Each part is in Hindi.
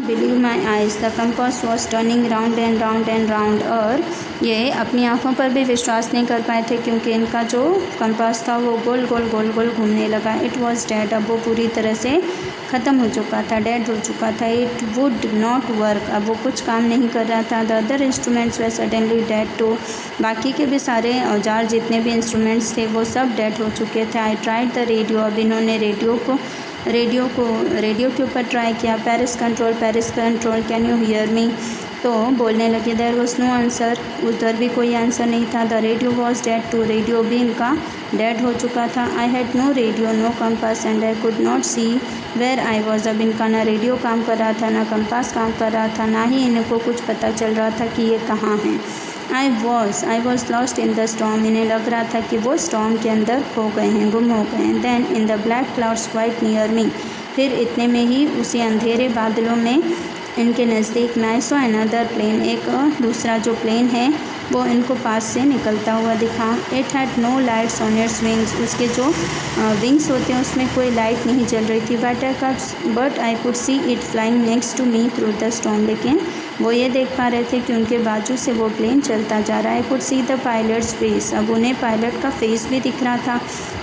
Believe my eyes, the compass was turning round and round and round. और ये अपनी आँखों पर भी विश्वास नहीं कर पाए थे क्योंकि इनका जो कंपास था वो गोल गोल गोल गोल घूमने लगा। इट वॉज डेड, अब वो पूरी तरह से ख़त्म हो चुका था, डेड हो चुका था। इट वुड नॉट वर्क, अब वो कुछ काम नहीं कर रहा था। The other instruments were suddenly dead too, बाकी के भी सारे औजार जितने भी इंस्ट्रूमेंट्स थे वो सब डेड हो चुके थे। आई ट्राइड द रेडियो, अब इन्होंने रेडियो के ऊपर ट्राई किया। Paris control, can you hear me, तो बोलने लगे। देयर वॉज नो आंसर, उधर भी कोई आंसर नहीं था। The radio was dead too, radio भी इनका डेड हो चुका था। I had no radio, no compass and I could not see where I was, अब इनका ना रेडियो काम कर रहा था, ना कंपास काम कर रहा था, ना ही इनको कुछ पता चल रहा था कि ये कहाँ हैं। I was lost in the storm, इन्हें लग रहा था कि वो स्टॉर्म के अंदर खो गए हैं, गुम हो गए हैं। Then in the black clouds quite near me, फिर इतने में ही उसी अंधेरे बादलों में इनके नज़दीक में आई सॉ अनदर प्लेन, एक दूसरा जो प्लेन है वो इनको पास से निकलता हुआ दिखा। It had no lights on its wings, उसके जो विंग्स होते हैं उसमें कोई लाइट नहीं जल रही थी। But I could see it flying next to me through the storm, लेकिन वो ये देख पा रहे थे कि उनके बाजू से वो प्लेन चलता जा रहा है। आई could see the pilots face, अब उन्हें पायलट का फेस भी दिख रहा था।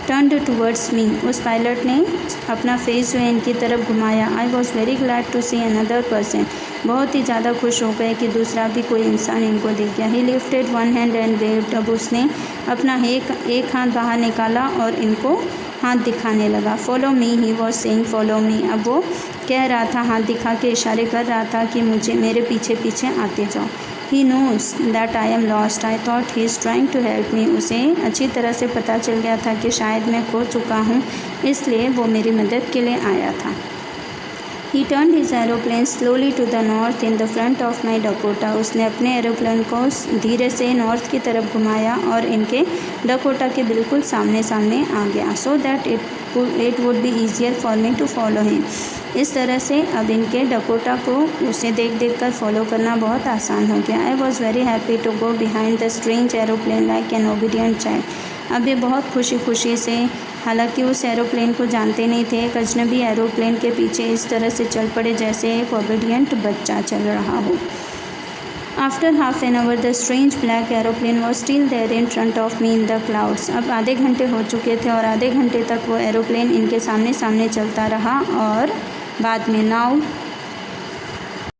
टर्न्ड टूवर्ड्स मी, उस पायलट ने अपना फेस जो है इनकी तरफ घुमाया। I was very glad to see another person, बहुत ही ज़्यादा खुश हो गए कि दूसरा भी कोई इंसान इनको दिख गया। ही lifted one hand and waived, अब उसने अपना एक हाथ बाहर निकाला और इनको हाथ दिखाने लगा। Follow me, he was saying follow me, अब वो कह रहा था, हाथ दिखा के इशारे कर रहा था कि मेरे पीछे पीछे आते जाओ। He knows that I am lost, I thought he is trying to help me, उसे अच्छी तरह से पता चल गया था कि शायद मैं खो चुका हूँ, इसलिए वो मेरी मदद के लिए आया था। He turned his aeroplane slowly to the north in the front of my Dakota, उसने अपने एरोप्लेन को धीरे से नॉर्थ की तरफ घुमाया और इनके डकोटा के बिल्कुल सामने सामने आ गया। So that it would be easier for me to follow him, इस तरह से अब इनके डकोटा को उसे देख कर फॉलो करना बहुत आसान हो गया। I was very happy to go behind the strange aeroplane like an obedient child, अब ये बहुत खुशी से, हालांकि उस एरोप्लेन को जानते नहीं थे, एक अजनबी एरोप्लेन के पीछे इस तरह से चल पड़े जैसे एक ओबीडियंट बच्चा चल रहा हो। After half an hour the strange black aeroplane was still there in front of me in the clouds, अब आधे घंटे हो चुके थे और आधे घंटे तक वो एरोप्लेन इनके सामने सामने चलता रहा। और बाद में नाउ